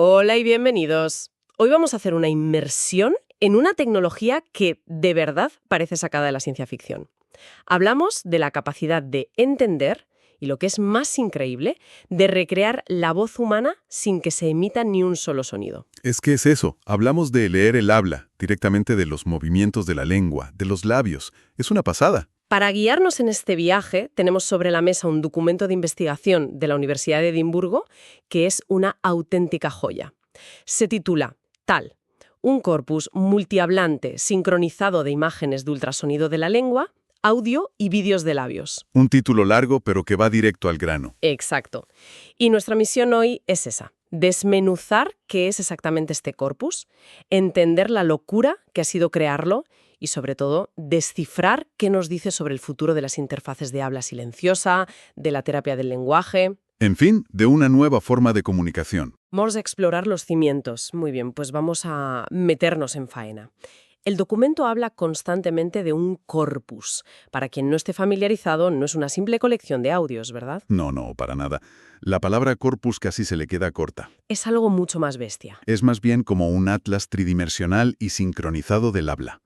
Hola y bienvenidos. Hoy vamos a hacer una inmersión en una tecnología que de verdad parece sacada de la ciencia ficción. Hablamos de la capacidad de entender y, lo que es más increíble, de recrear la voz humana sin que se emita ni un solo sonido. Es que es eso, hablamos de leer el habla, directamente de los movimientos de la lengua, de los labios. Es una pasada. Para guiarnos en este viaje, tenemos sobre la mesa un documento de investigación de la Universidad de Edimburgo que es una auténtica joya. Se titula TAL, un corpus multihablante sincronizado de imágenes de ultrasonido de la lengua, audio y vídeos de labios. Un título largo, pero que va directo al grano. Exacto. Y nuestra misión hoy es esa: desmenuzar qué es exactamente este corpus, entender la locura que ha sido crearlo y, sobre todo, descifrar qué nos dice sobre el futuro de las interfaces de habla silenciosa, de la terapia del lenguaje. En fin, de una nueva forma de comunicación. Vamos a explorar los cimientos. Muy bien, pues vamos a meternos en faena. El documento habla constantemente de un corpus. Para quien no esté familiarizado, no es una simple colección de audios, ¿verdad? No, para nada. La palabra corpus casi se le queda corta. Es algo mucho más bestia. Es más bien como un atlas tridimensional y sincronizado del habla.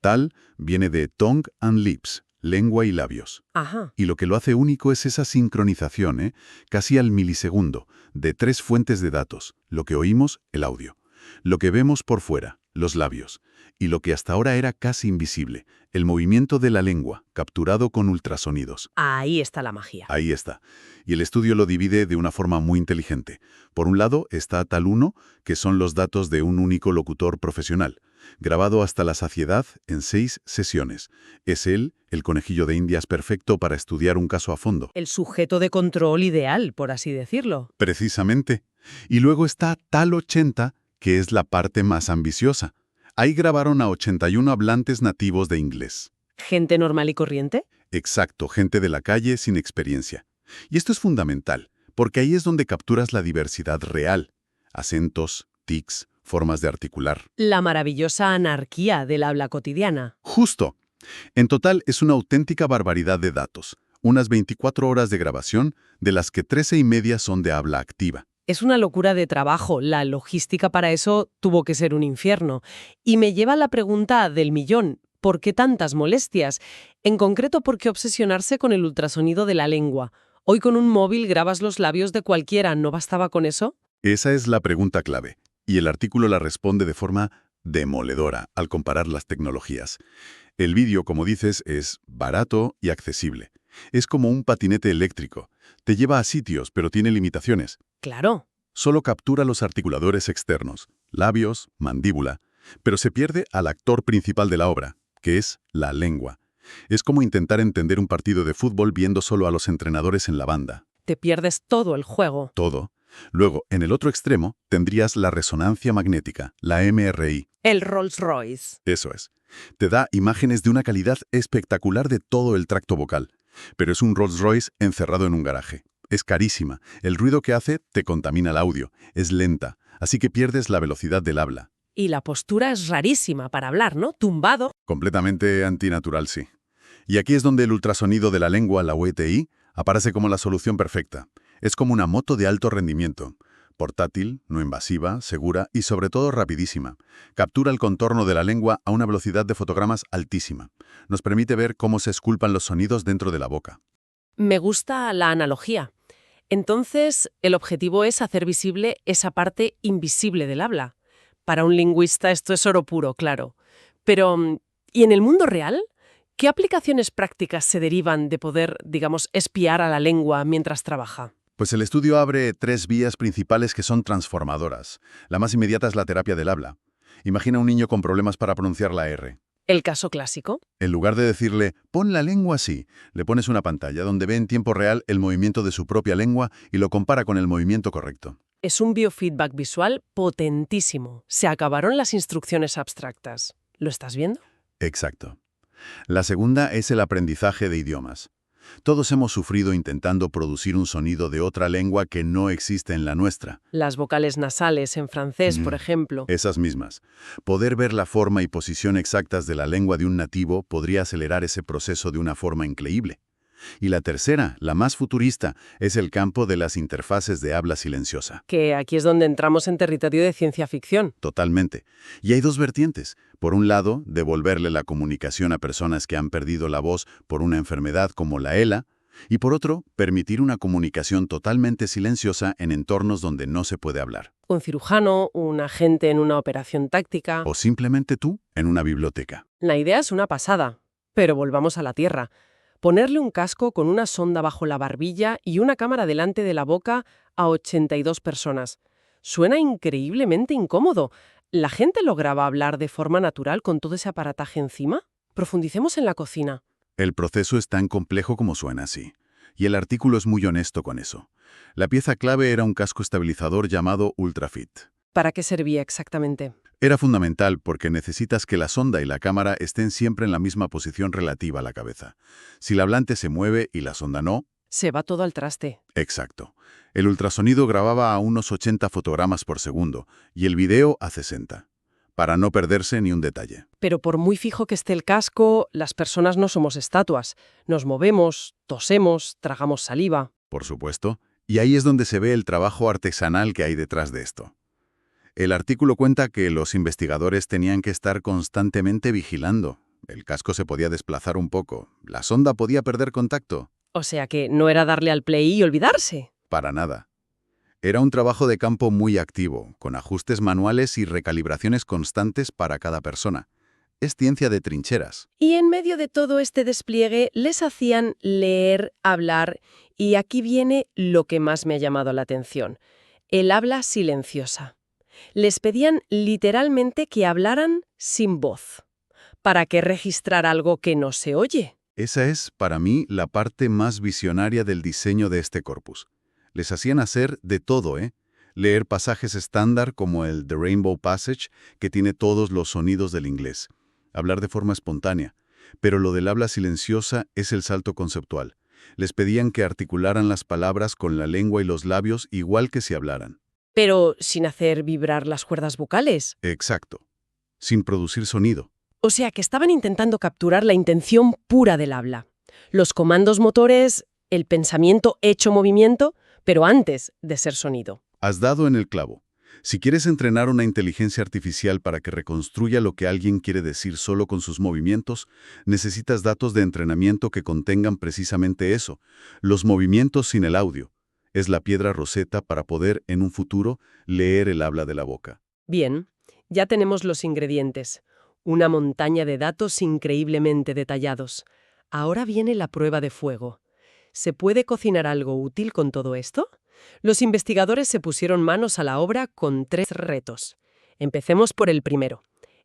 TAL viene de tongue and lips, lengua y labios. Ajá. Y lo que lo hace único es esa sincronización, casi al milisegundo, de tres fuentes de datos: lo que oímos, el audio; lo que vemos por fuera, los labios; y lo que hasta ahora era casi invisible, el movimiento de la lengua, capturado con ultrasonidos. Ahí está la magia. Ahí está. Y el estudio lo divide de una forma muy inteligente. Por un lado está TAL 1, que son los datos de un único locutor profesional, grabado hasta la saciedad en 6 sesiones. Es él, el conejillo de Indias perfecto para estudiar un caso a fondo. El sujeto de control ideal, por así decirlo. Precisamente. Y luego está TAL 80, que es la parte más ambiciosa. Ahí grabaron a 81 hablantes nativos de inglés. ¿Gente normal y corriente? Exacto, gente de la calle sin experiencia. Y esto es fundamental, porque ahí es donde capturas la diversidad real: acentos, tics, formas de articular. La maravillosa anarquía del habla cotidiana. Justo. En total es una auténtica barbaridad de datos. Unas 24 horas de grabación, de las que 13 y media son de habla activa. Es una locura de trabajo. La logística para eso tuvo que ser un infierno. Y me lleva a la pregunta del millón: ¿por qué tantas molestias? En concreto, ¿por qué obsesionarse con el ultrasonido de la lengua? Hoy con un móvil grabas los labios de cualquiera, ¿no bastaba con eso? Esa es la pregunta clave, y el artículo la responde de forma demoledora al comparar las tecnologías. El vídeo, como dices, es barato y accesible. Es como un patinete eléctrico. Te lleva a sitios, pero tiene limitaciones. Claro. Solo captura los articuladores externos, labios, mandíbula, pero se pierde al actor principal de la obra, que es la lengua. Es como intentar entender un partido de fútbol viendo solo a los entrenadores en la banda. Te pierdes todo el juego. Todo. Luego, en el otro extremo, tendrías la resonancia magnética, la MRI. El Rolls Royce. Eso es. Te da imágenes de una calidad espectacular de todo el tracto vocal. Pero es un Rolls Royce encerrado en un garaje. Es carísima. El ruido que hace te contamina el audio. Es lenta, así que pierdes la velocidad del habla. Y la postura es rarísima para hablar, ¿no? Tumbado. Completamente antinatural, sí. Y aquí es donde el ultrasonido de la lengua, la UTI, aparece como la solución perfecta. Es como una moto de alto rendimiento. Portátil, no invasiva, segura y sobre todo rapidísima. Captura el contorno de la lengua a una velocidad de fotogramas altísima. Nos permite ver cómo se esculpan los sonidos dentro de la boca. Me gusta la analogía. Entonces, el objetivo es hacer visible esa parte invisible del habla. Para un lingüista esto es oro puro, claro. Pero, ¿y en el mundo real? ¿Qué aplicaciones prácticas se derivan de poder, digamos, espiar a la lengua mientras trabaja? Pues el estudio abre 3 vías principales que son transformadoras. La más inmediata es la terapia del habla. Imagina un niño con problemas para pronunciar la R. El caso clásico. En lugar de decirle, pon la lengua así, le pones una pantalla donde ve en tiempo real el movimiento de su propia lengua y lo compara con el movimiento correcto. Es un biofeedback visual potentísimo. Se acabaron las instrucciones abstractas. ¿Lo estás viendo? Exacto. La segunda es el aprendizaje de idiomas. Todos hemos sufrido intentando producir un sonido de otra lengua que no existe en la nuestra. Las vocales nasales en francés, por ejemplo. Esas mismas. Poder ver la forma y posición exactas de la lengua de un nativo podría acelerar ese proceso de una forma increíble. Y la tercera, la más futurista, es el campo de las interfaces de habla silenciosa. Que aquí es donde entramos en territorio de ciencia ficción. Totalmente. Y hay dos vertientes. Por un lado, devolverle la comunicación a personas que han perdido la voz por una enfermedad como la ELA, y por otro, permitir una comunicación totalmente silenciosa en entornos donde no se puede hablar. Un cirujano, un agente en una operación táctica. O simplemente tú en una biblioteca. La idea es una pasada. Pero volvamos a la Tierra. Ponerle un casco con una sonda bajo la barbilla y una cámara delante de la boca a 82 personas. Suena increíblemente incómodo. ¿La gente lograba hablar de forma natural con todo ese aparataje encima? Profundicemos en la cocina. El proceso es tan complejo como suena así. Y el artículo es muy honesto con eso. La pieza clave era un casco estabilizador llamado UltraFit. ¿Para qué servía exactamente? Era fundamental porque necesitas que la sonda y la cámara estén siempre en la misma posición relativa a la cabeza. Si el hablante se mueve y la sonda no... Se va todo al traste. Exacto. El ultrasonido grababa a unos 80 fotogramas por segundo y el video a 60, para no perderse ni un detalle. Pero por muy fijo que esté el casco, las personas no somos estatuas. Nos movemos, tosemos, tragamos saliva. Por supuesto. Y ahí es donde se ve el trabajo artesanal que hay detrás de esto. El artículo cuenta que los investigadores tenían que estar constantemente vigilando. El casco se podía desplazar un poco, la sonda podía perder contacto. O sea que no era darle al play y olvidarse. Para nada. Era un trabajo de campo muy activo, con ajustes manuales y recalibraciones constantes para cada persona. Es ciencia de trincheras. Y en medio de todo este despliegue les hacían leer, hablar, y aquí viene lo que más me ha llamado la atención: el habla silenciosa. Les pedían literalmente que hablaran sin voz. ¿Para qué registrar algo que no se oye? Esa es, para mí, la parte más visionaria del diseño de este corpus. Les hacían hacer de todo, ¿eh? Leer pasajes estándar como el The Rainbow Passage, que tiene todos los sonidos del inglés. Hablar de forma espontánea. Pero lo del habla silenciosa es el salto conceptual. Les pedían que articularan las palabras con la lengua y los labios igual que si hablaran. Pero sin hacer vibrar las cuerdas vocales. Exacto. Sin producir sonido. O sea que estaban intentando capturar la intención pura del habla. Los comandos motores, el pensamiento hecho movimiento, pero antes de ser sonido. Has dado en el clavo. Si quieres entrenar una inteligencia artificial para que reconstruya lo que alguien quiere decir solo con sus movimientos, necesitas datos de entrenamiento que contengan precisamente eso, los movimientos sin el audio. Es la piedra roseta para poder, en un futuro, leer el habla de la boca. Bien, ya tenemos los ingredientes. Una montaña de datos increíblemente detallados. Ahora viene la prueba de fuego. ¿Se puede cocinar algo útil con todo esto? Los investigadores se pusieron manos a la obra con 3 retos. Empecemos por el primero: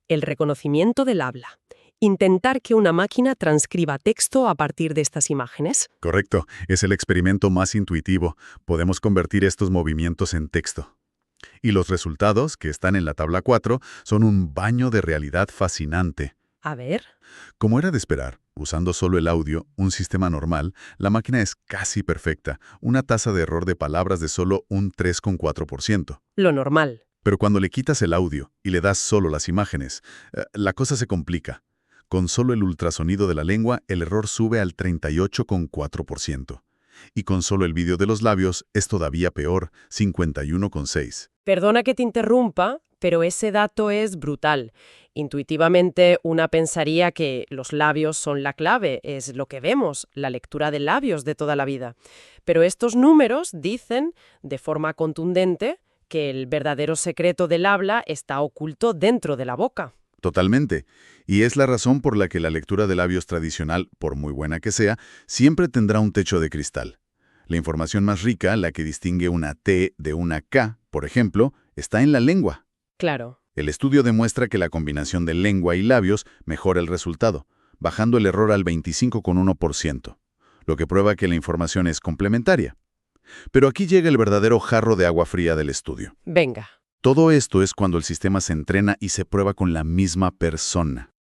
el reconocimiento del habla. Intentar que una máquina transcriba texto a partir de estas imágenes. Correcto, es el experimento más intuitivo. Podemos convertir estos movimientos en texto. Y los resultados, que están en la tabla 4, son un baño de realidad fascinante. A ver. Como era de esperar, usando solo el audio, un sistema normal, la máquina es casi perfecta, una tasa de error de palabras de solo un 3,4%. Lo normal. Pero cuando le quitas el audio y le das solo las imágenes, la cosa se complica. Con solo el ultrasonido de la lengua, el error sube al 38,4%. Y con solo el vídeo de los labios es todavía peor, 51,6%. Perdona que te interrumpa, pero ese dato es brutal. Intuitivamente, una pensaría que los labios son la clave, es lo que vemos, la lectura de labios de toda la vida. Pero estos números dicen, de forma contundente, que el verdadero secreto del habla está oculto dentro de la boca. Totalmente. Y es la razón por la que la lectura de labios tradicional, por muy buena que sea, siempre tendrá un techo de cristal. La información más rica, la que distingue una T de una K, por ejemplo, está en la lengua. Claro. El estudio demuestra que la combinación de lengua y labios mejora el resultado, bajando el error al 25,1%, lo que prueba que la información es complementaria. Pero aquí llega el verdadero jarro de agua fría del estudio. Venga. Todo esto es cuando el sistema se entrena y se prueba con la misma persona.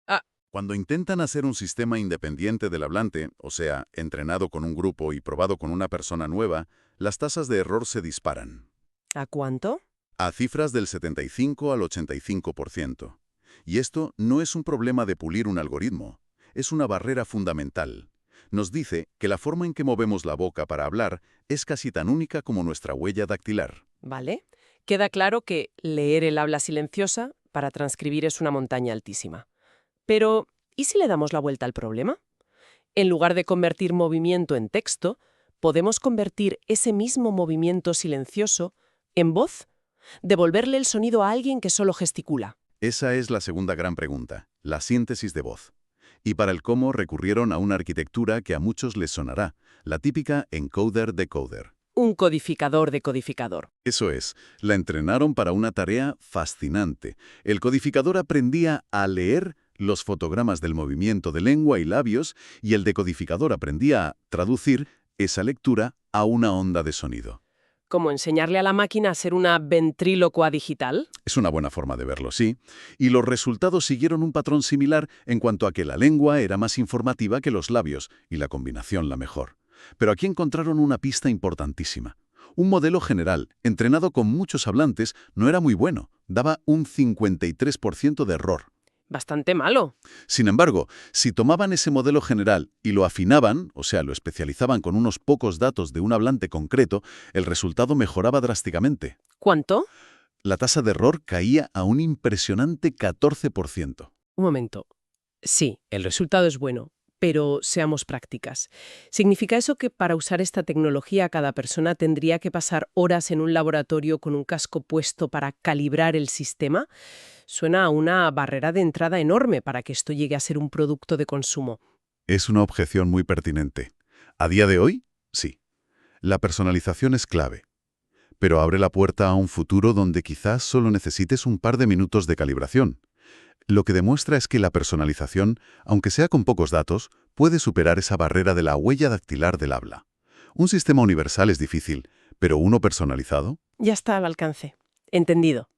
Cuando intentan hacer un sistema independiente del hablante, o sea, entrenado con un grupo y probado con una persona nueva, las tasas de error se disparan. ¿A cuánto? A cifras del 75 al 85%. Y esto no es un problema de pulir un algoritmo, es una barrera fundamental. Nos dice que la forma en que movemos la boca para hablar es casi tan única como nuestra huella dactilar. ¿Vale? Queda claro que leer el habla silenciosa para transcribir es una montaña altísima. Pero, ¿y si le damos la vuelta al problema? En lugar de convertir movimiento en texto, podemos convertir ese mismo movimiento silencioso en voz, devolverle el sonido a alguien que solo gesticula. Esa es la segunda gran pregunta, la síntesis de voz. Y para el cómo recurrieron a una arquitectura que a muchos les sonará, la típica encoder-decoder. Un codificador de codificador. Eso es, la entrenaron para una tarea fascinante. El codificador aprendía a leer los fotogramas del movimiento de lengua y labios y el decodificador aprendía a traducir esa lectura a una onda de sonido. ¿Como enseñarle a la máquina a ser una ventrílocua digital? Es una buena forma de verlo, sí. Y los resultados siguieron un patrón similar en cuanto a que la lengua era más informativa que los labios y la combinación la mejor. Pero aquí encontraron una pista importantísima. Un modelo general, entrenado con muchos hablantes, no era muy bueno. Daba un 53% de error. Bastante malo. Sin embargo, si tomaban ese modelo general y lo afinaban, o sea, lo especializaban con unos pocos datos de un hablante concreto, el resultado mejoraba drásticamente. ¿Cuánto? La tasa de error caía a un impresionante 14%. Un momento. Sí, el resultado es bueno, pero seamos prácticas. ¿Significa eso que para usar esta tecnología cada persona tendría que pasar horas en un laboratorio con un casco puesto para calibrar el sistema? Suena a una barrera de entrada enorme para que esto llegue a ser un producto de consumo. Es una objeción muy pertinente. A día de hoy, sí. La personalización es clave. Pero abre la puerta a un futuro donde quizás solo necesites un par de minutos de calibración. Lo que demuestra es que la personalización, aunque sea con pocos datos, puede superar esa barrera de la huella dactilar del habla. Un sistema universal es difícil, pero uno personalizado. Ya está al alcance. Entendido.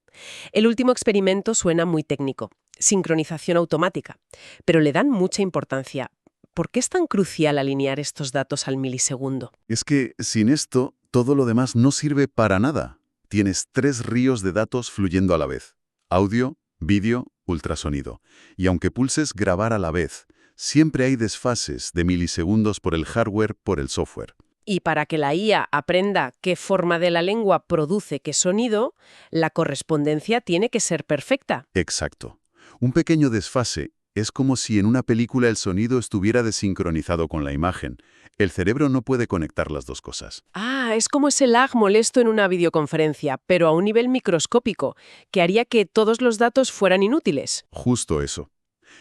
El último experimento suena muy técnico. Sincronización automática. Pero le dan mucha importancia. ¿Por qué es tan crucial alinear estos datos al milisegundo? Es que, sin esto, todo lo demás no sirve para nada. Tienes 3 ríos de datos fluyendo a la vez. Audio, vídeo, ultrasonido. Y aunque pulses grabar a la vez, siempre hay desfases de milisegundos por el hardware, por el software. Y para que la IA aprenda qué forma de la lengua produce qué sonido, la correspondencia tiene que ser perfecta. Exacto. Un pequeño desfase es como si en una película el sonido estuviera desincronizado con la imagen. El cerebro no puede conectar las dos cosas. Ah, es como ese lag molesto en una videoconferencia, pero a un nivel microscópico, que haría que todos los datos fueran inútiles. Justo eso.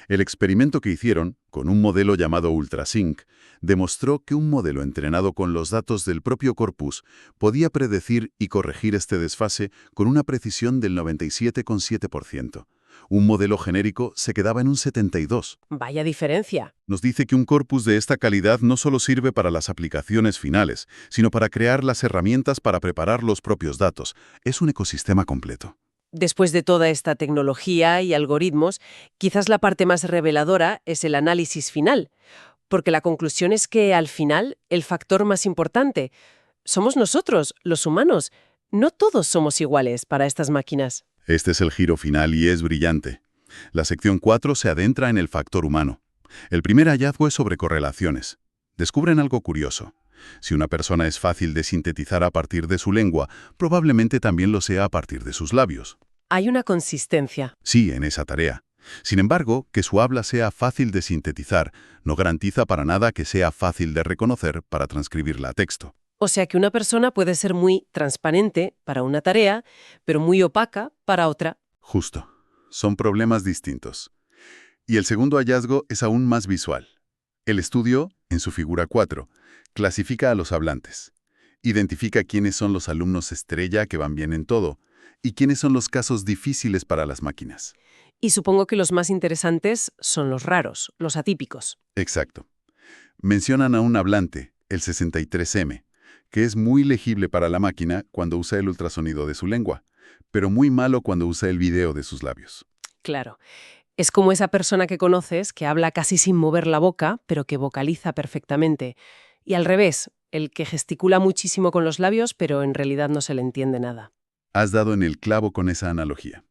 El experimento que hicieron, con un modelo llamado Ultrasync, demostró que un modelo entrenado con los datos del propio corpus podía predecir y corregir este desfase con una precisión del 97,7%. Un modelo genérico se quedaba en un 72%. Vaya diferencia. Nos dice que un corpus de esta calidad no solo sirve para las aplicaciones finales, sino para crear las herramientas para preparar los propios datos. Es un ecosistema completo. Después de toda esta tecnología y algoritmos, quizás la parte más reveladora es el análisis final, porque la conclusión es que, al final, el factor más importante somos nosotros, los humanos. No todos somos iguales para estas máquinas. Este es el giro final y es brillante. La sección 4 se adentra en el factor humano. El primer hallazgo es sobre correlaciones. Descubren algo curioso. Si una persona es fácil de sintetizar a partir de su lengua, probablemente también lo sea a partir de sus labios. Hay una consistencia. Sí, en esa tarea. Sin embargo, que su habla sea fácil de sintetizar no garantiza para nada que sea fácil de reconocer para transcribirla a texto. O sea que una persona puede ser muy transparente para una tarea, pero muy opaca para otra. Justo. Son problemas distintos. Y el segundo hallazgo es aún más visual. El estudio, en su figura 4, clasifica a los hablantes. Identifica quiénes son los alumnos estrella que van bien en todo y quiénes son los casos difíciles para las máquinas. Y supongo que los más interesantes son los raros, los atípicos. Exacto. Mencionan a un hablante, el 63M, que es muy legible para la máquina cuando usa el ultrasonido de su lengua, pero muy malo cuando usa el video de sus labios. Claro. Es como esa persona que conoces que habla casi sin mover la boca, pero que vocaliza perfectamente. Y al revés, el que gesticula muchísimo con los labios, pero en realidad no se le entiende nada. Has dado en el clavo con esa analogía.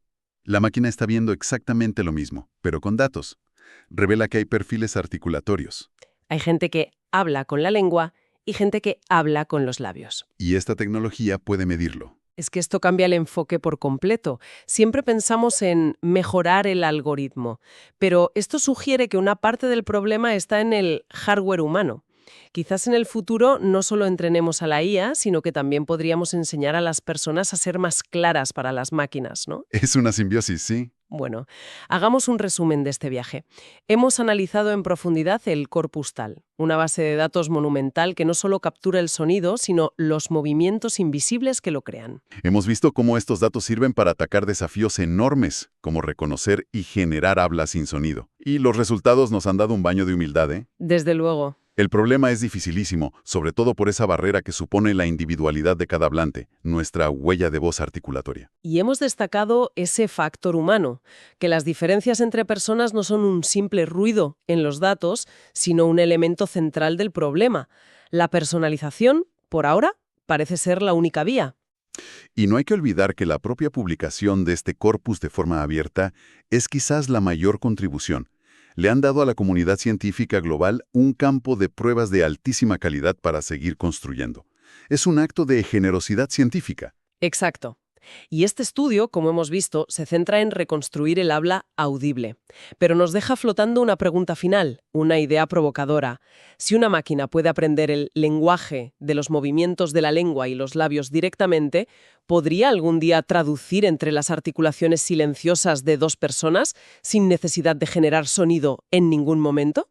La máquina está viendo exactamente lo mismo, pero con datos. Revela que hay perfiles articulatorios. Hay gente que habla con la lengua y gente que habla con los labios. Y esta tecnología puede medirlo. Es que esto cambia el enfoque por completo. Siempre pensamos en mejorar el algoritmo, pero esto sugiere que una parte del problema está en el hardware humano. Quizás en el futuro no solo entrenemos a la IA, sino que también podríamos enseñar a las personas a ser más claras para las máquinas, ¿no? Es una simbiosis, sí. Bueno, hagamos un resumen de este viaje. Hemos analizado en profundidad el corpus tal, una base de datos monumental que no solo captura el sonido, sino los movimientos invisibles que lo crean. Hemos visto cómo estos datos sirven para atacar desafíos enormes, como reconocer y generar habla sin sonido. Y los resultados nos han dado un baño de humildad, ¿eh? Desde luego. El problema es dificilísimo, sobre todo por esa barrera que supone la individualidad de cada hablante, nuestra huella de voz articulatoria. Y hemos destacado ese factor humano, que las diferencias entre personas no son un simple ruido en los datos, sino un elemento central del problema. La personalización, por ahora, parece ser la única vía. Y no hay que olvidar que la propia publicación de este corpus de forma abierta es quizás la mayor contribución. Le han dado a la comunidad científica global un campo de pruebas de altísima calidad para seguir construyendo. Es un acto de generosidad científica. Exacto. Y este estudio, como hemos visto, se centra en reconstruir el habla audible. Pero nos deja flotando una pregunta final, una idea provocadora. Si una máquina puede aprender el lenguaje de los movimientos de la lengua y los labios directamente, ¿podría algún día traducir entre las articulaciones silenciosas de dos personas sin necesidad de generar sonido en ningún momento?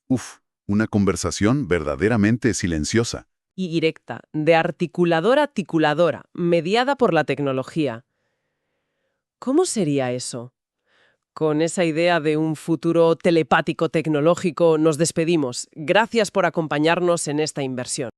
Uf, una conversación verdaderamente silenciosa. Y directa, de articulador a articuladora, mediada por la tecnología. ¿Cómo sería eso? Con esa idea de un futuro telepático tecnológico nos despedimos. Gracias por acompañarnos en esta inversión.